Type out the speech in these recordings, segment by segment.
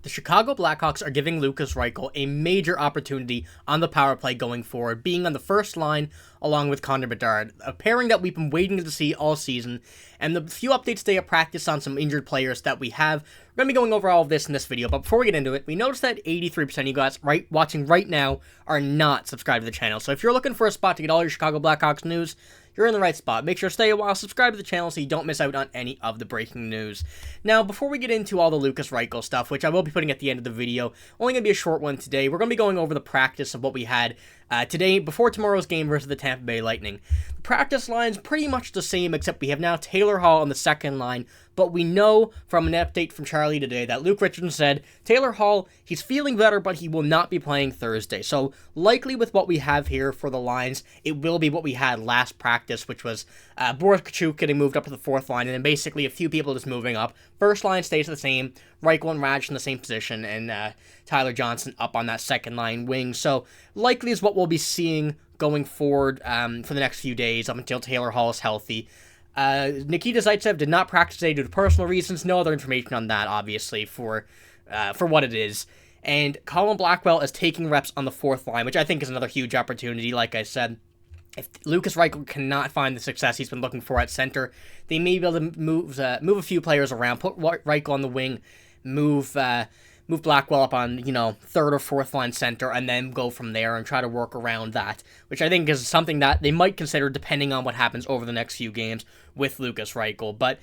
The Chicago Blackhawks are giving Lukas Reichel a major opportunity on the power play going forward, being on the first line along with Connor Bedard, a pairing that we've been waiting to see all season, and the few updates today at practice on some injured players that we have. We're going to be going over all of this in this video, but before we get into it, we noticed that 83% of you guys watching right now are not subscribed to the channel, so if you're looking for a spot to get all your Chicago Blackhawks news, you're in the right spot. Make sure to stay a while, subscribe to the channel so you don't miss out on any of the breaking news. Now, before we get into all the Lukas Reichel stuff, which I will be putting at the end of the video, only going to be a short one today, we're going to be going over the practice of what we had today before tomorrow's game versus the Tampa Bay Lightning. The practice line's pretty much the same, except we have now Taylor Hall on the second line, but we know from an update from Charlie today that Luke Richardson said, Taylor Hall, he's feeling better, but he will not be playing Thursday. So likely with what we have here for the lines, it will be what we had last practice, which was Boris Kachuk getting moved up to the fourth line, and then basically a few people just moving up. First line stays the same, Reichel and Raddysh in the same position, and Tyler Johnson up on that second line wing. So likely is what we'll be seeing going forward for the next few days up until Taylor Hall is healthy. Nikita Zaitsev did not practice today due to personal reasons. No other information on that, obviously, for what it is. And Colin Blackwell is taking reps on the fourth line, which I think is another huge opportunity. Like I said, if Lukas Reichel cannot find the success he's been looking for at center, they may be able to move a few players around, put Reichel on the wing, move Blackwell up on, third or fourth line center, and then go from there and try to work around that, which I think is something that they might consider depending on what happens over the next few games with Lukas Reichel. But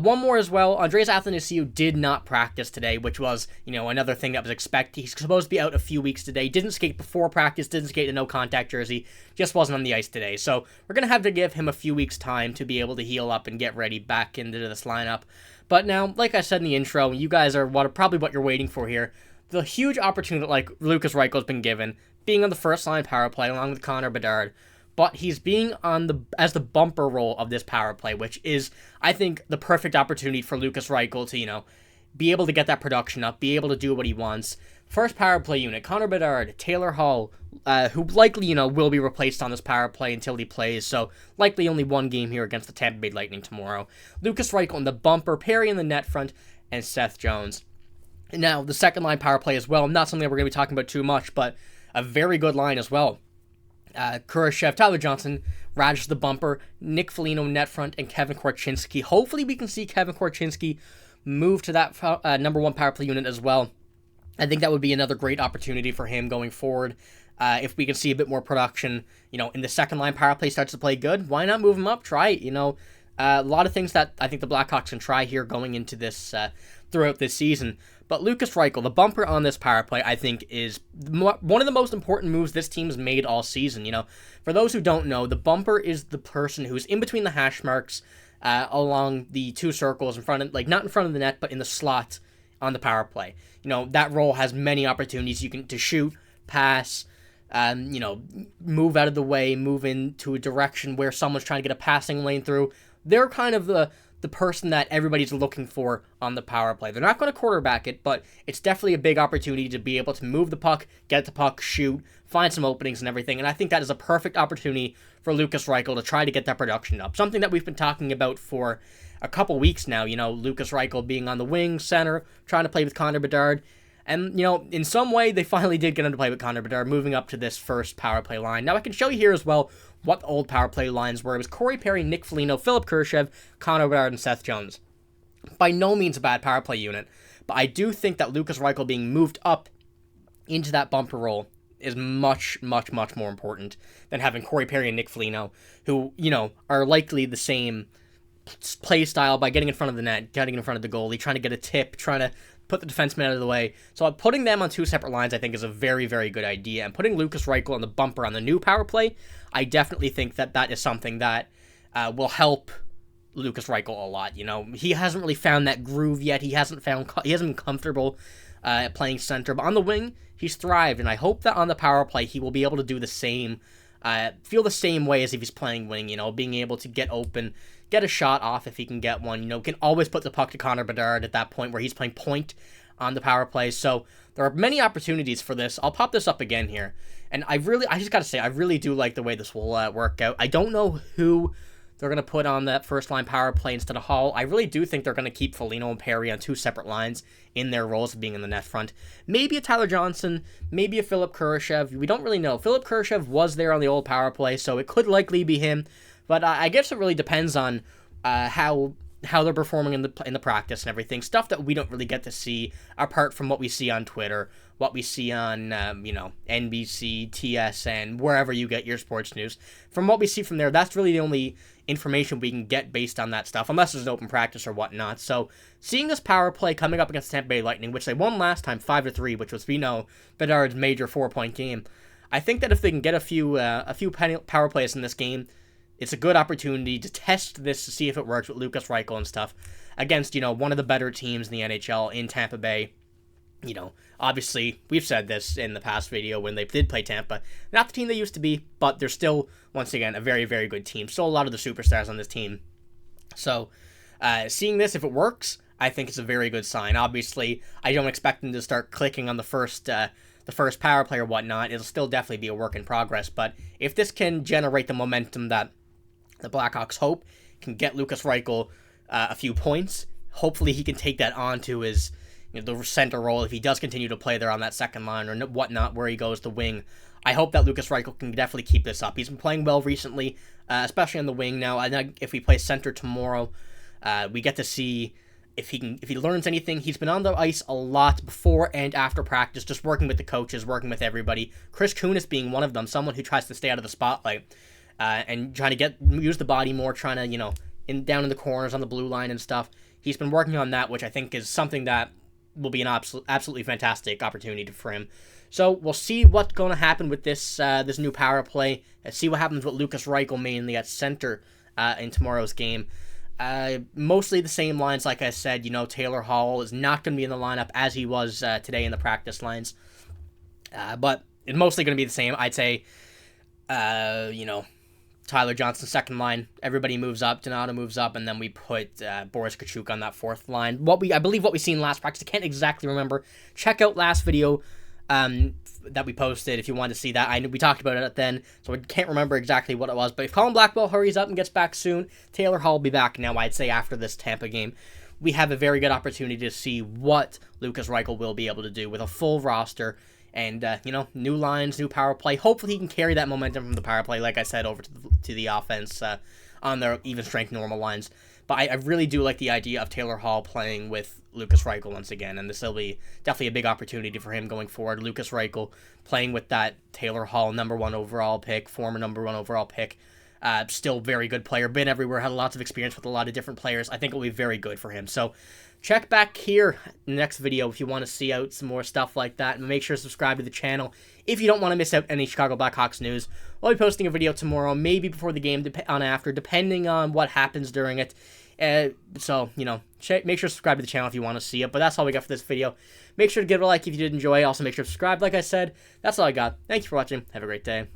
one more as well, Andreas Athanasiou did not practice today, which was, another thing that was expected. He's supposed to be out a few weeks today, didn't skate before practice, didn't skate in a no-contact jersey, just wasn't on the ice today. So we're going to have to give him a few weeks' time to be able to heal up and get ready back into this lineup. But now, like I said in the intro, you guys are probably what you're waiting for here. The huge opportunity like Lukas Reichel's been given, being on the first line power play along with Connor Bedard, but he's being on as the bumper role of this power play, which is, I think, the perfect opportunity for Lukas Reichel to, be able to get that production up, be able to do what he wants. First power play unit, Connor Bedard, Taylor Hall, who likely, will be replaced on this power play until he plays, so likely only one game here against the Tampa Bay Lightning tomorrow. Lukas Reichel in the bumper, Perry in the net front, and Seth Jones. Now, the second line power play as well, not something that we're going to be talking about too much, but a very good line as well. Kurashev, Tyler Johnson, Raddysh the bumper, Nick Foligno net front, and Kevin Korchinski. Hopefully we can see Kevin Korchinski move to that number one power play unit as well. I think that would be another great opportunity for him going forward. If we can see a bit more production, in the second line power play starts to play good, why not move him up? Try it, a lot of things that I think the Blackhawks can try here going into this throughout this season. But Lukas Reichel, the bumper on this power play, I think is one of the most important moves this team's made all season. For those who don't know, the bumper is the person who's in between the hash marks along the two circles in front of, not in front of the net, but in the slot on the power play. That role has many opportunities to shoot, pass, move out of the way, move into a direction where someone's trying to get a passing lane through. They're kind of the person that everybody's looking for on the power play. They're not going to quarterback it, but it's definitely a big opportunity to be able to move the puck, get the puck, shoot, find some openings and everything, and I think that is a perfect opportunity for Lukas Reichel to try to get that production up. Something that we've been talking about for a couple weeks now, Lukas Reichel being on the wing, center, trying to play with Connor Bedard, and, in some way, they finally did get him to play with Connor Bedard, moving up to this first power play line. Now, I can show you here as well what the old power play lines were. It was Corey Perry, Nick Foligno, Philip Kurashev, Connor Bedard, and Seth Jones. By no means a bad power play unit, but I do think that Lukas Reichel being moved up into that bumper role is much, much, much more important than having Corey Perry and Nick Foligno, who, are likely the same play style by getting in front of the net, getting in front of the goalie, trying to get a tip, trying to put the defenseman out of the way. So putting them on two separate lines I think is a very, very good idea. And putting Lukas Reichel on the bumper on the new power play, I definitely think that is something that will help Lukas Reichel a lot. He hasn't really found that groove yet. He hasn't been comfortable playing center, but on the wing, he's thrived. And I hope that on the power play, he will be able to do the same, feel the same way as if he's playing wing, being able to get open, get a shot off if he can get one, can always put the puck to Connor Bedard at that point where he's playing point on the power play. So there are many opportunities for this. I'll pop this up again here. And I just got to say, I really do like the way this will work out. I don't know who they're going to put on that first-line power play instead of Hall. I really do think they're going to keep Foligno and Perry on 2 separate lines in their roles of being in the net front. Maybe a Tyler Johnson, maybe a Philip Kurashev. We don't really know. Philip Kurashev was there on the old power play, so it could likely be him. But I guess it really depends on how they're performing in the practice and everything. Stuff that we don't really get to see apart from what we see on Twitter, what we see on, NBC, TSN, wherever you get your sports news. From what we see from there, that's really the only information we can get based on that stuff, unless there's an open practice or whatnot. So, seeing this power play coming up against Tampa Bay Lightning, which they won last time 5-3, which was, Bedard's major 4-point game, I think that if they can get a few power plays in this game, it's a good opportunity to test this to see if it works with Lukas Reichel and stuff against, one of the better teams in the NHL in Tampa Bay. Obviously, we've said this in the past video when they did play Tampa. Not the team they used to be, but they're still, once again, a very, very good team. Still a lot of the superstars on this team. So, seeing this, if it works, I think it's a very good sign. Obviously, I don't expect them to start clicking on the first power play or whatnot. It'll still definitely be a work in progress. But if this can generate the momentum that the Blackhawks hope, can get Lukas Reichel a few points, hopefully he can take that on to his the center role if he does continue to play there on that second line or whatnot, where he goes the wing. I hope that Lukas Reichel can definitely keep this up. He's been playing well recently, especially on the wing now. I think if we play center tomorrow, we get to see if he learns anything. He's been on the ice a lot before and after practice, just working with the coaches, working with everybody. Chris Kunis being one of them, someone who tries to stay out of the spotlight and trying to use the body more, trying to down in the corners on the blue line and stuff. He's been working on that, which I think is something that will be an absolutely fantastic opportunity for him. So we'll see what's going to happen with this new power play. See what happens with Lukas Reichel mainly at center in tomorrow's game. Mostly the same lines, like I said. Taylor Hall is not going to be in the lineup as he was today in the practice lines. But it's mostly going to be the same. I'd say, Tyler Johnson second line, everybody moves up, Donato moves up, and then we put Boris Kachuk on that fourth line. I believe what we seen last practice, I can't exactly remember. Check out last video that we posted if you want to see that. We talked about it then, so I can't remember exactly what it was. But if Colin Blackwell hurries up and gets back soon, Taylor Hall will be back now, I'd say, after this Tampa game. We have a very good opportunity to see what Lukas Reichel will be able to do with a full roster. And, new lines, new power play. Hopefully he can carry that momentum from the power play, like I said, over to the offense on their even strength normal lines. But I really do like the idea of Taylor Hall playing with Lukas Reichel once again, and this will be definitely a big opportunity for him going forward. Lukas Reichel playing with that Taylor Hall former number 1 overall pick. Still very good player, been everywhere, had lots of experience with a lot of different players. I think it will be very good for him. So check back here in the next video if you want to see out some more stuff like that, and make sure to subscribe to the channel if you don't want to miss out any Chicago Blackhawks news. I'll be posting a video tomorrow, maybe before the game, after, depending on what happens during it. So, make sure to subscribe to the channel if you want to see it. But that's all we got for this video. Make sure to give it a like if you did enjoy. Also, make sure to subscribe, like I said. That's all I got. Thank you for watching. Have a great day.